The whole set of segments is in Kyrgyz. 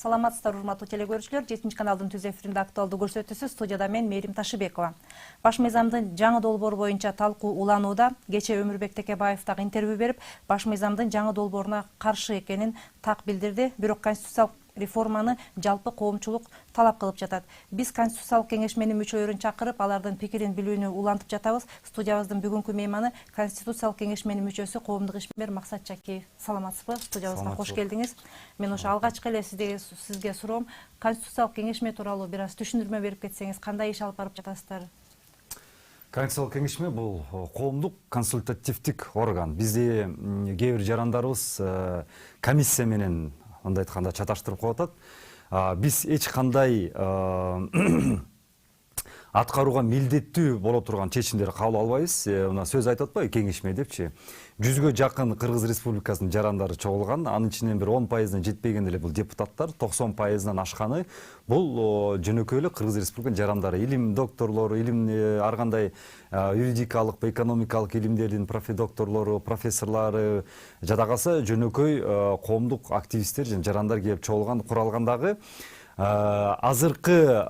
Саламатсыздар, урматтуу телекөрүүчүлөр. 7 каналдын түз эфиринде актуалдуу көрсөтүүсү студияда мен Мээрим Ташыбекова. Баш мыйзамдын жаңы долбоору боюнча талкуу уланууда. Кечээ Өмүрбек Текебаев дагы интервью берип, баш мыйзамдын жаңы долбооруна каршы экенин так билдирди. Бирок конституциялык реформаны жалпы коомчулук талап кылып жатат. Биз конституциялык кеңешменин мүчөлөрүн чакырып, алардын пикирин билүүнү улантып жатабыз. Студиябыздын бүгүнкү мейманы конституциялык кеңешменин мүчөсү, коомдук ишмер Максат Чакеев. Саламатсызбы? Студиябызга кош келдиңиз. Мен ошо алгачкы эле сизге суроом, конституциялык кеңешме тууралуу бир аз түшүндүрмө берип кетсеңиз, кандай иш алып барып жатасыздар? Конституциялык кеңешме бул коомдук консультативдик орган. Бизде кээ бир жарандарыбыз комиссия менен мындай айтканда чаташтырып коюп атат. Биз эч кандай аткарууга милдеттүү боло турган чечимдерди кабыл албайбыз. Мына сөз айтып атпайбы кеңешме депчи. 100гө жакын Кыргыз Республикасынын жарандары чогулган. Анын ичинен бир 10%-на жетпеген эле бул депутаттар, 90%-нан ашканы бул жөнөкөй эле Кыргыз Республикасынын жарандары, илим докторлору, илим ар кандай юридикалык, экономикалык илимдердин профедокторлору, профессорлору, жадагасы жөнөкөй коомдук активисттер жана жарандар келип чогулган, куралгандагы азыркы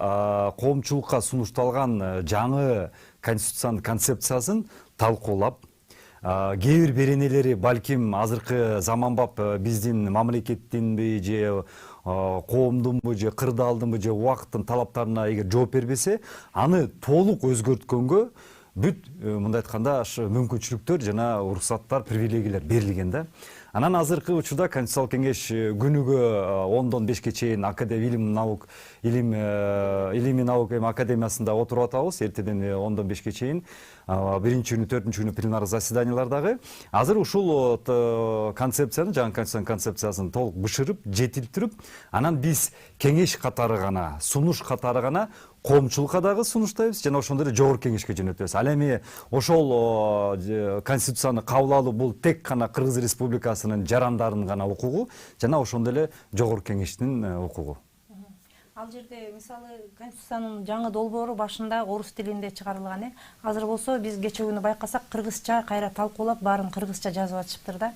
коомчулукка сунушталган жаңы конституциянын концепциясын талкуулап, кээ бир беренелери балким азыркы заманбап биздин мамлекеттинби же коомдунбу же кырдаалдынбы же убакыттын талаптарына эгер жооп бербесе, аны толук өзгөрткөнгө бүт мындай айтканда мүмкүнчүлүктөр жана уруксаттар, привилегиялар берилген да. Анан азыркы учурда Конституциялык кеңеш күнүгө 10-дон 5ке чейин илим и наука академиясында отуруп атабыз. Эртеден 10-дон 5ке чейин, биринчи күнү, 4-күнү пленар заседаниялардагы. Азыр ушул концепцияны, жаңы конституциянын концепциясын толук бышырып, жетилтирип, анан биз кеңеш катары гана, сунуш катары гана коомчулукка дагы сунуштайбыз, жана ошондой эле жогорку кеңешке жөнөтөбүз. Ал эми ошол конституцияны кабыл алуу бул тек гана Кыргыз Республикасынын жарандарынын гана укугу, жана ошондой эле жогорку кеңештин укугу. Ал жерде мисалы конституциянын жаңы долбоору башында орус тилинде чыгарылган, Азыр болсо биз кечээ күнү байкасак кыргызча кайра талкуулап, баарын кыргызча жазып атышыптыр да.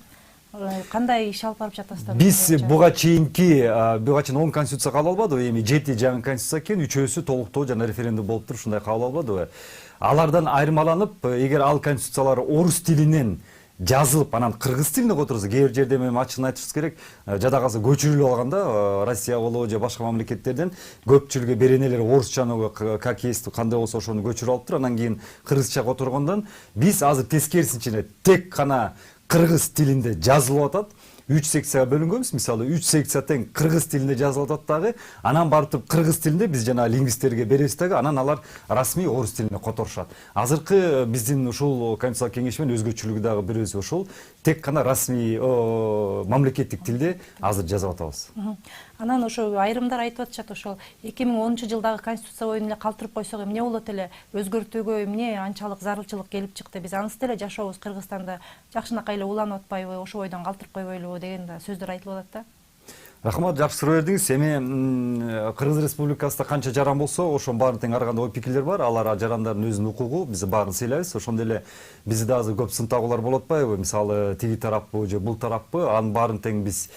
Кандай иш алып барып жатасыздар? Биз буга чейин 10 конституция кабыл албадыбы, эми 7 жаңы конституция экен, 3-өсү толуктоо жана референдум болуп туруп ушундай кабыл албадыбы. Алардан айырмаланып, эгер ал конституциялар орус тилинен жазылып, анан кыргыз тилине которсо, кээ бир жерде мен ачыгын айтышыбыз керек, жадагасы көчүрүлүп алганда, Россия болобу же башка мамлекеттерден көпчүлүгү беренелер орусчаны как есть, кандай болсо ошону көчүрүп алыптыр, анан кийин кыргызча которгондон биз азыр тескерисинче тек гана кыргыз тилинде жазылып атат. 3 секцияга бөлүнгөнбүз. Мисалы 3 секция тең кыргыз тилинде жазылып атат дагы. Анан барып туруп кыргыз тилинде биз жана лингвисттерге беребиз дагы, анан алар расмий орус тилине которушат. Азыркы биздин ушул конституциялык кеңешмен өзгөчөлүгү дагы бир өзү ушул. Тек гана расмий мамлекеттик тилде азыр жазып атабыз. Анан ошо айрымдар айтып атышат, ошол 2010-жылдагы конституция боюнча эле калтырып койсок эмне болот эле, өзгөртүүгө эмне анчалык зарылчылык келип чыкты, биз анысы деле жашообуз Кыргызстанда жакшынакай эле уланып атпайбы, ошо бойдон калтырып койбойлубу деген да сөздөр айтылып атат да. Рахмат, жакшы суроо бердиңиз. Эми Кыргыз Республикасында канча жаран болсо, ошонун баарын тең ар кандай ой пикирлер бар. Алар жарандардын өзүнүн укугу, биз баарын сыйлайбыз. Ошондой эле бизде азыр көп сын тагуулар болуп атпайбы? Мисалы, тиги тараппы же бул тараппы, анын баарын тең биз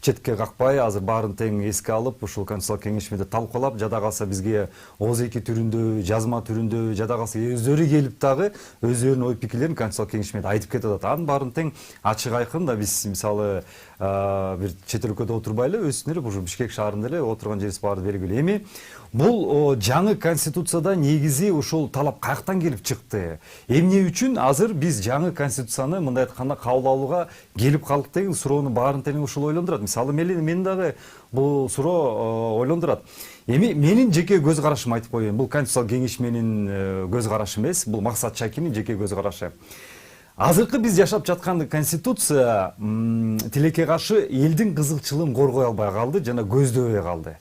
четке какпай, азыр баарын тең эске алып, ушул конституциялык кеңешмеде талкуулап, жадагасы бизге ооз-эки түрүндө, жазма түрүндө, жадагасы өздөрү келип дагы өздөрүнүн ой пикирлерин конституциялык кеңешмеде айтып кетип атат. Анын баарын тең ачык айкын да биз мисалы бир чет өлкөдө отурбай эле, өзүнүн эле ушу Бишкек шаарында эле отурган жерибиз баары белгилүү. Эми бул жаңы конституцияда негизи ушул талап каяктан келип чыкты? Эмне үчүн азыр биз жаңы конституцияны мындай айтканда кабыл алууга келип калдык деген суроону баарын тең ушул ойлондурат. Мисалы, мен дагы бул суроо ойлондурат. Эми менин жеке көз карашым айтып коеюн. Бул конституциялык кеңешменин көз карашы эмес, бул Максат Чакинин жеке көз карашы. Азыркы биз жашап жаткан конституция тилекке каршы элдин кызыкчылыгын коргой албай калды жана көздөбөй калды.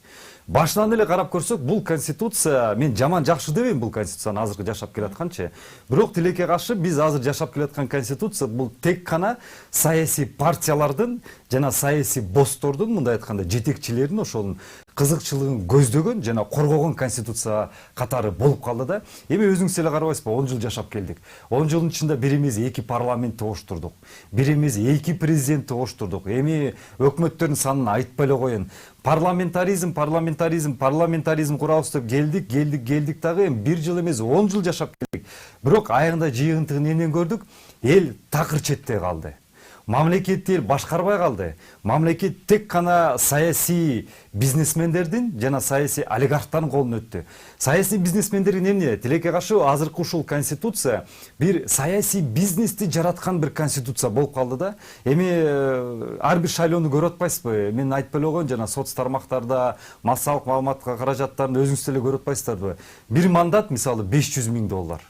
Башынан эле карап көрсөк, бул конституция, мен жаман жакшы дебейм бул конституцияны азыркы жашап келатканчы. Бирок тилекке каршы биз азыр жашап келаткан конституция бул тек гана саясий партиялардын жана саясий босстордун, мындай айтканда жетекчилердин ошол кызыкчылыгын көздөгөн жана коргогон конституция катары болуп калды да. Эми өзүңүз эле карабайсызбы, 10 жыл жашап келдик. 10 жылдын ичинде бирimiz 2 парламентти оштурдук. Бирimiz 2 президентти оштурдук. Эми өкмөттөрдүн санын айтпай эле коеюн. Парламентаризм курабыз деп келдик дагы эми 1 жыл эмес 10 жыл жашап келдик. Бирок аягында жыйынтыгын эмнен көрдүк? Эл такыр четте калды. Мамлекет эл башкарбай калды. Мамлекет тек гана саясий бизнесмендердин жана саясий олигархтардын колуна өттү. Саясий бизнесмендердин эмне? Тилекке каршы азыркы ушул конституция бир саясий бизнести жараткан бир конституция болуп калды да. Эми ар бир шайлоону көрүп атпайсызбы? Мен айтпай эле коеюн, жана соц тармактарда массалык маалымат каражаттарын өзүңүз эле көрүп атпайсыздарбы? Бир мандат мисалы $500,000.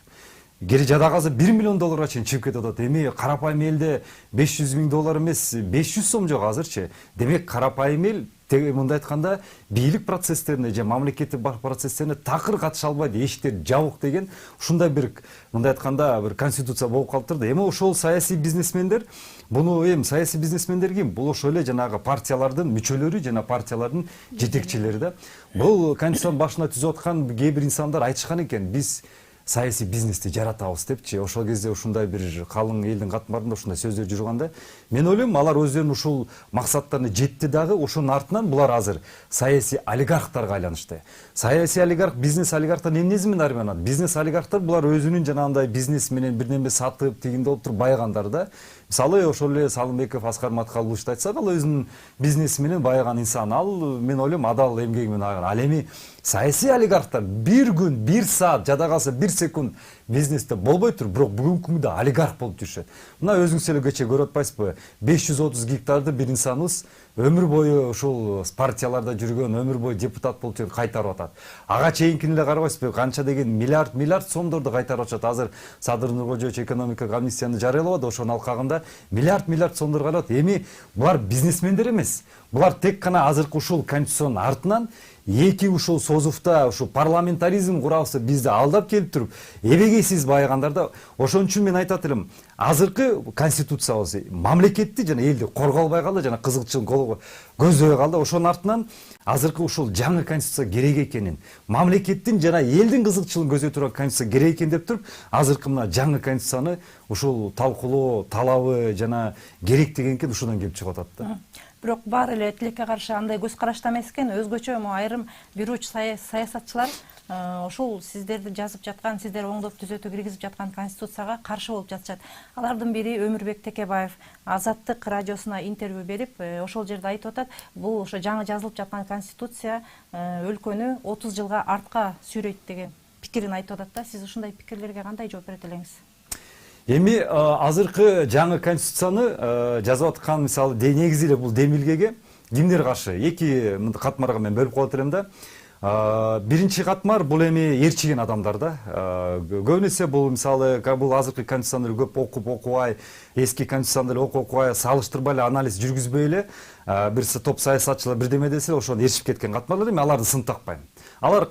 Гери жадагы азыр $1 миллион чейин чыгып кетип атат. Эми карапайым элде $500,000 эмес, 500 сом жок азырчы. Демек карапайым эл мындай айтканда бийлик процесстерине же мамлекеттик процесстерине такыр катыша албайт, эшиктер жабык деген ушундай бир мындай айтканда бир конституция болуп калыптыр да. Эми ошол саясий бизнесмендер, буну эми саясий бизнесмендер ким? Бул ошол эле жанагы партиялардын мүчөлөрү жана партиялардын жетекчилери да. Бул конституциянын башына түзүп аткан кээ бир инсандар айтышкан экен, биз саясий бизнести жаратабыз депчи. Ошол кезде ушундай бир калың элдин катмарында ушундай сөздөр жүргөндө, мен ойлойм алар өздөрүнүн ушул максаттарына жетти дагы, ошонун артынан булар азыр саясий олигархтарга айланышты. Саясий олигарх, бизнес олигархтар эмнеси менен арманат? Бизнес олигархтар булар өзүнүн жанагындай бизнес менен бир неме сатып, тигинде болуп туруп байыгандар да. Мисалы ошол эле Салымбеков Аскар Маткалбуловичти айтсак, ал өзүнүн бизнеси менен байыган инсан. Ал мен ойлойм адал эмгеги менен айган. Ал эми саясий олигархтар бир күн, бир саат, жада калса бир секунд бизнесте болбой туруп, бирок бүгүнкү күндө олигарх болуп жүрүшөт. Мына өзүңүз эле кече көрүп атпайсызбы? 530 гектарды бир инсаныбыз өмүр бою ушул партияларда жүргөн, өмүр бою депутат болуп жүрүп кайтарып атат. Ага чейинкине эле карабайсызбы? Канча деген миллиард сомдорду кайтарып атат. Азыр Садыр Нуркожоевич экономика амнистияны жарыялап, ошонун алкагында миллиард сомдор калат. Эми булар бизнесмендер эмес. Булар тек гана азыркы ушул конституциянын артынан эки ушул созуфта ушул парламентаризм курабызды бизди алдап келип туруп, эбегейсиз байыгандар да. Ошон үчүн мен айтат элем, азыркы конституциябыз мамлекетти жана элди коргой албай калды, жана кызыкчылык көздөбөй калды. Ошонун артынан азыркы ушул жаңы конституция керек экенин, мамлекеттин жана элдин кызыкчылыгын көздөй турган конституция керек экен деп туруп, азыркы мына жаңы конституцияны ушул талкуулоо талабы жана керек деген экен, ушудан келип чыгып атат да. Бирок баары эле тилекке каршы андай көз карашта эмес экен. Өзгөчө айрым бир уч саясатчылар ошол сиздерди жазып жаткан, сиздер оңдоп түзөтүү киргизип жаткан конституцияга каршы болуп жатышат. Алардын бири Өмүрбек Текебаев Азаттык радиосуна интервью берип, ошол жерде айтып атат, бул ошо жаңы жазылып жаткан конституция өлкөнү 30 жылга артка сүйрөйт деген пикирин айтып атат да. Сиз ушундай пикирлерге кандай жооп берет элеңиз? Эми азыркы жаңы конституцияны жазып аткан мисалы негизи эле бул демилгеге кимдер каршы? Эки катмарга мен бөлүп коет элем да. Биринчи катмар бул эми ээрчиген адамдар да. Көбүн эсе бул мисалы бул азыркы конституцияны көп окубай, эски конституцияны окубай, салыштырбай эле анализ жүргүзбөй эле бир топ саясатчылар бирдеме десе ошону ээрчип кеткен катмарлар. Эми аларды сын такпайм. Алар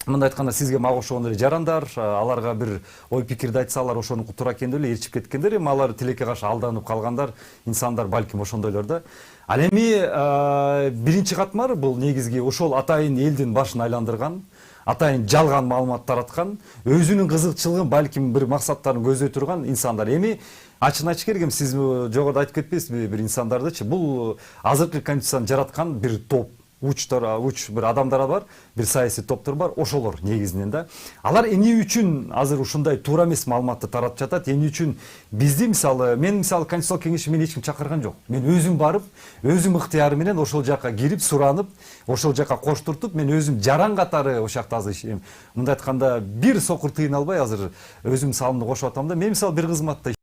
мындай айтканда сизге мага окшогон эле жарандар, аларга бир ой пикирди айтсалар ошону туура экен деп эле ээрчип кеткендер. Эми алар тилекке каршы алданып калгандар инсандар балким ошондойлор да. Ал эми биринчи катмар бул негизги ошол атайын элдин башын айландырган, атайын жалган маалымат тараткан, өзүнүн кызыкчылыгын балким бир максаттарын көздөй турган инсандар. Эми ачык керек, сиз жогоруда айтып кетпейсизби бир инсандардычы? Бул азыркы конституцияны жараткан бир топ уч бир адамдар бар, бир саясий топтор бар, ошолор негизинен да. Алар эмне үчүн азыр ушундай туура эмес маалыматты таратып жатат? Эмне үчүн бизди мен Конституциялык кеңешке мен эч ким чакырган жок. Мен өзүм барып, өзүм ыктыярым менен ошол жака кирип, суранып, ошол жака коштуртуп, мен өзүм жаран катары ошол жакта азыр мындай айтканда бир сокур тыйын албай азыр өзүм салымды кошуп атам да. Мен бир кызматта